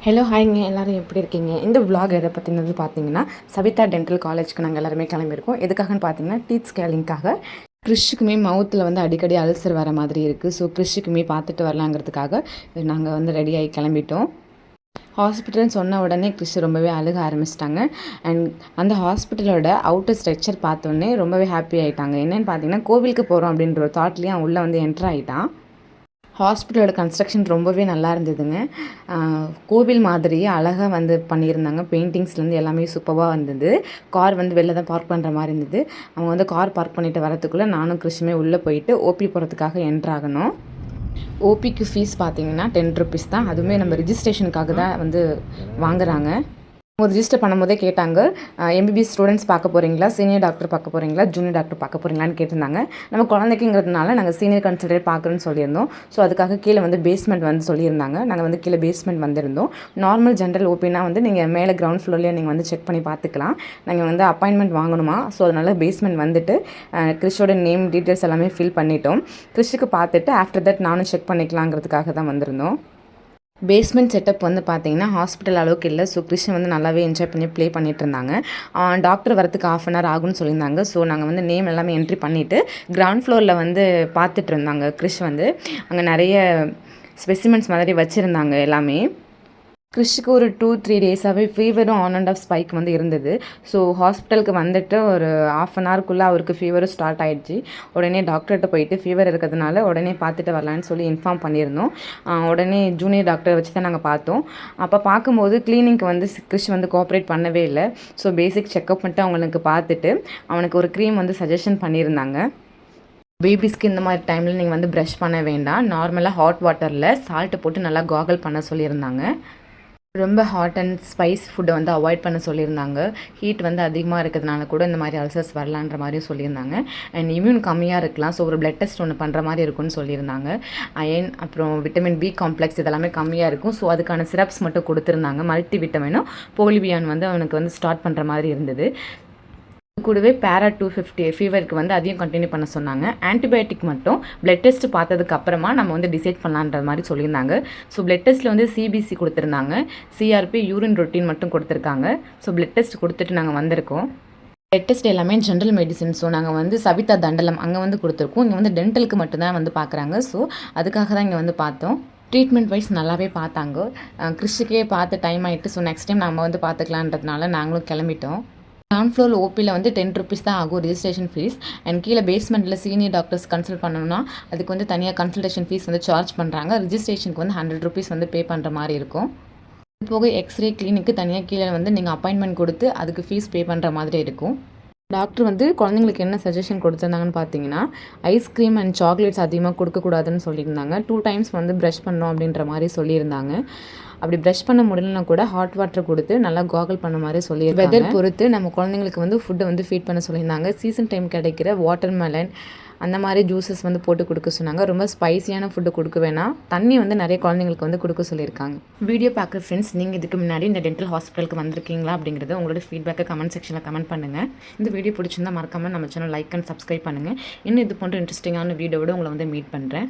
Hello ஹாய்ங்க எல்லோரும் எப்படி இருக்கீங்க? இந்த vlog எதை பற்றினது பார்த்தீங்கன்னா, சவிதா டென்டல் காலேஜ்க்கு நாங்கள் எல்லாருமே கிளம்பியிருக்கோம். எதுக்காகன்னு பார்த்தீங்கன்னா, டீத் ஸ்கேலிங்காக. கிறிஷுக்குமே மவுத்தில் வந்து அடிக்கடி அல்சர் வர மாதிரி இருக்குது. ஸோ கிறிஷுக்குமே பார்த்துட்டு வரலாங்கிறதுக்காக நாங்கள் வந்து ரெடியாகி கிளம்பிட்டோம். ஹாஸ்பிட்டல்னு சொன்ன உடனே கிறிஷ் ரொம்பவே அழுக ஆரம்பிச்சிட்டாங்க. அண்ட் அந்த ஹாஸ்பிட்டலோட அவுட்டர் ஸ்ட்ரக்சர் பார்த்தோன்னே ரொம்பவே ஹாப்பி ஆகிட்டாங்க. என்னென்னு பார்த்தீங்கன்னா, கோவிலுக்கு போகிறோம் அப்படின்ற ஒரு தாட்லேயே அவன் உள்ளே வந்து என்ட்ரு ஆகிட்டான். ஹாஸ்பிட்டலோட கன்ஸ்ட்ரக்ஷன் ரொம்பவே நல்லா இருந்ததுங்க. கோவில் மாதிரியே அழகாக வந்து பண்ணியிருந்தாங்க. பெயிண்டிங்ஸ்லேருந்து எல்லாமே சூப்பராக வந்தது. கார் வந்து வெளில தான் பார்க் பண்ணுற மாதிரி இருந்தது. அவங்க வந்து கார் பார்க் பண்ணிவிட்டு வரத்துக்குள்ளே நானும் கிறிஷுமே உள்ளே போயிட்டு ஓபி போகிறதுக்காக என்ட்ராகணும். ஓபிக்கு ஃபீஸ் பார்த்தீங்கன்னா ₹10 தான். அதுவுமே நம்ம ரிஜிஸ்ட்ரேஷனுக்காக தான் வந்து வாங்குகிறாங்க. அவங்க ரிஜிஸ்டர் பண்ணும்போதே கேட்டாங்க, எம்பிபிஎஸ் ஸ்டூடெண்ட்ஸ் பார்க்க போகிறீங்களா, சீனியர் டாக்டர் பார்க்க போகிறீங்களா, ஜூனியர் டாக்டர் பார்க்க போகிறீங்களான்னு கேட்டிருந்தாங்க. நம்ம குழந்தைக்குங்கிறதுனால நாங்கள் சீனியர் கன்சல்டேட் பார்க்குறோன்னு சொல்லியிருந்தோம். ஸோ அதுக்காக கீழே வந்து பேஸ்மெண்ட் வந்து சொல்லியிருந்தாங்க. நாங்கள் வந்து கீழே பேஸ்மெண்ட் வந்திருந்தோம். நார்மல் ஜென்ரல் ஓபினா வந்து நீங்கள் மேலே கிரவுண்ட் ஃப்ளோர்லேயே நீங்கள் வந்து செக் பண்ணி பார்த்துக்கலாம். நாங்கள் வந்து அப்பாயின்மெண்ட் வாங்கணுமா, ஸோ அதனால் பேஸ்மெண்ட் வந்துட்டு கிறிஷோட நேம் டீட்டெயில்ஸ் எல்லாமே ஃபில் பண்ணிட்டோம். கிறிஷுக்கு பார்த்துட்டு ஆஃப்டர் தட் நானும் செக் பண்ணிக்கலாங்கிறதுக்காக தான் வந்திருந்தோம். பேஸ்மெண்ட் செட்டப் வந்து பார்த்தீங்கன்னா ஹாஸ்பிட்டல் அளவுக்கு இல்லை. ஸோ கிறிஷன் வந்து நல்லாவே என்ஜாய் பண்ணி ப்ளே பண்ணிகிட்டு இருந்தாங்க. டாக்டர் வரத்துக்கு ½ ஆகும்னு சொல்லியிருந்தாங்க. ஸோ நாங்கள் வந்து நேம் எல்லாமே என்ட்ரி பண்ணிவிட்டு கிரவுண்ட் ஃப்ளோரில் வந்து பார்த்துட்டு இருந்தாங்க. கிறிஷ் வந்து அங்கே நிறைய ஸ்பெசிமென்ட்ஸ் மாதிரி வச்சுருந்தாங்க எல்லாமே. கிறிஷுக்கு ஒரு 2-3 டேஸாகவே ஃபீவரும் ஆன் அண்ட் ஆஃப் ஸ்பைக் வந்து இருந்தது. ஸோ ஹாஸ்பிட்டலுக்கு வந்துட்டு ஒரு ½ அவருக்கு ஃபீவரும் ஸ்டார்ட் ஆகிடுச்சு. உடனே டாக்டர்கிட்ட போயிட்டு ஃபீவர் இருக்கிறதுனால உடனே பார்த்துட்டு வரலான்னு சொல்லி இன்ஃபார்ம் பண்ணியிருந்தோம். உடனே ஜூனியர் டாக்டரை வச்சு தான் நாங்கள் பார்த்தோம். அப்போ பார்க்கும்போது கிளினிக் வந்து கிறிஷ் வந்து கோஆப்ரேட் பண்ணவே இல்லை. ஸோ பேசிக் செக்அப் பண்ணிட்டு அவங்களுக்கு பார்த்துட்டு அவனுக்கு ஒரு க்ரீம் வந்து சஜஷன் பண்ணியிருந்தாங்க. பேபிஸ்க்கு இந்த மாதிரி டைமில் நீங்கள் வந்து ப்ரஷ் பண்ண வேண்டாம், நார்மலாக ஹாட் வாட்டரில் சால்ட்டு போட்டு நல்லா காகல் பண்ண சொல்லியிருந்தாங்க. ரொம்ப ஹாட் அண்ட் ஸ்பைஸ் ஃபுட்டை வந்து அவாய்ட் பண்ண சொல்லியிருந்தாங்க. ஹீட் வந்து அதிகமாக இருக்கிறதுனால கூட இந்த மாதிரி அல்சர்ஸ் வரலான்ற மாதிரியும் சொல்லியிருந்தாங்க. அண்ட் இம்யூன் கம்மியாக இருக்கலாம். ஸோ ஒரு பிளட் டெஸ்ட் ஒன்று பண்ணுற மாதிரி இருக்கும்னு சொல்லியிருந்தாங்க. அயன் அப்புறம் விட்டமின் பி காம்ப்ளெக்ஸ் இதெல்லாமே கம்மியாக இருக்கும். ஸோ அதுக்கான சிரப்ஸ் மட்டும் கொடுத்துருந்தாங்க. மல்டி விட்டமினும் போலிபியான் வந்து அவனுக்கு வந்து ஸ்டார்ட் பண்ணுற மாதிரி இருந்தது. கூடவே பேரா 250 ஃபீவருக்கு வந்து அதையும் கண்டினியூ பண்ண சொன்னாங்க. ஆன்டிபயோட்டிக் மட்டும் பிளட் டெஸ்ட் பார்த்ததுக்கு அப்புறமா நம்ம வந்து டிசைட் பண்ணலான்ற மாதிரி சொல்லியிருந்தாங்க. ஸோ பிளட் டெஸ்ட்டில் வந்து சிபிசி கொடுத்துருந்தாங்க, சிஆர்பி யூரின் ரொட்டீன் மட்டும் கொடுத்துருக்காங்க. ஸோ பிளட் டெஸ்ட் கொடுத்துட்டு நாங்கள் வந்திருக்கோம். பிளட் டெஸ்ட் எல்லாமே ஜென்ரல் மெடிசன். ஸோ நாங்கள் வந்து சவிதா தண்டலம் அங்கே வந்து கொடுத்துருக்கோம். இங்கே வந்து டென்டலுக்கு மட்டும்தான் வந்து பார்க்குறாங்க. ஸோ அதுக்காக தான் இங்கே வந்து பார்த்தோம். ட்ரீட்மெண்ட் வைஸ் நல்லாவே பார்த்தாங்க. கிறிஷுக்கே பார்த்து டைம் ஆகிட்டு. ஸோ நெக்ஸ்ட் டைம் நம்ம வந்து பார்த்துக்கலான்றதுனால நாங்களும் கிளம்பிட்டோம். கிரவுண்ட் ஃப்ளோர் ஓபியில் வந்து ₹10 தான் ஆகும் ரிஜிஸ்ட்ரேஷன் ஃபீஸ். அண்ட் கீழே பேஸ்மெண்ட்டில் சீனியர் டாக்டர்ஸ் கன்சல்ட் பண்ணணும்னா அதுக்கு வந்து தனியாக கன்சல்டேஷன் ஃபீஸ் வந்து சார்ஜ் பண்ணுறாங்க. ரிஜிஸ்ட்ரேஷனுக்கு வந்து ₹100 வந்து பே பண்ணுற மாதிரி இருக்கும். இது போக எக்ஸ்ரே கிளினிக்கு தனியாக கீழே வந்து நீங்கள் அப்பாயின்மெண்ட் கொடுத்து அதுக்கு ஃபீஸ் பே பண்ணுற மாதிரி இருக்கும். டாக்டர் வந்து குழந்தைங்களுக்கு என்ன சஜஷன் கொடுத்துருந்தாங்கன்னு பார்த்தீங்கன்னா, ஐஸ்கிரீம் அண்ட் சாக்லேட்ஸ் அதிகமாக கொடுக்கக்கூடாதுன்னு சொல்லியிருந்தாங்க. 2 டைம்ஸ் வந்து ப்ரஷ் பண்ணோம் அப்படின்ற மாதிரி சொல்லியிருந்தாங்க. அப்படி ப்ரஷ் பண்ண முடியலன்னா கூட ஹாட் வாட்டர் கொடுத்து நல்லா காகல் பண்ண மாதிரி சொல்லியிருந்தாங்க. வெதர் பொறுத்து நம்ம குழந்தைங்களுக்கு வந்து ஃபுட்டை வந்து ஃபீட் பண்ண சொல்லியிருந்தாங்க. சீசன் டைம் கிடைக்கிற வாட்டர்மெலன் அந்த மாதிரி ஜூஸஸ் வந்து போட்டு கொடுக்க சொன்னாங்க. ரொம்ப ஸ்பைசியான ஃபுட்டு கொடுக்க வேணாம். தண்ணி வந்து நிறைய குழந்தைங்களுக்கு வந்து கொடுக்க சொல்லியிருக்காங்க. வீடியோ பார்க்குற ஃப்ரெண்ட்ஸ், நீங்கள் இதுக்கு முன்னாடி இந்த டென்டல் ஹாஸ்பிட்டலுக்கு வந்திருக்கீங்களா அப்படிங்கிறத உங்களோட ஃபீட்பேக்கை கமெண்ட் செக்ஷனில் கமெண்ட் பண்ணுங்கள். இந்த வீடியோ பிடிச்சிருந்தால் மறக்காமல் நம்ம சேனல் லைக் அண்ட் சப்ஸ்கிரைப் பண்ணுங்கள். இன்னும் இது போன்ற இன்ட்ரெஸ்டிங்கான வீடியோவோட உங்களை வந்து மீட் பண்ணுறேன்.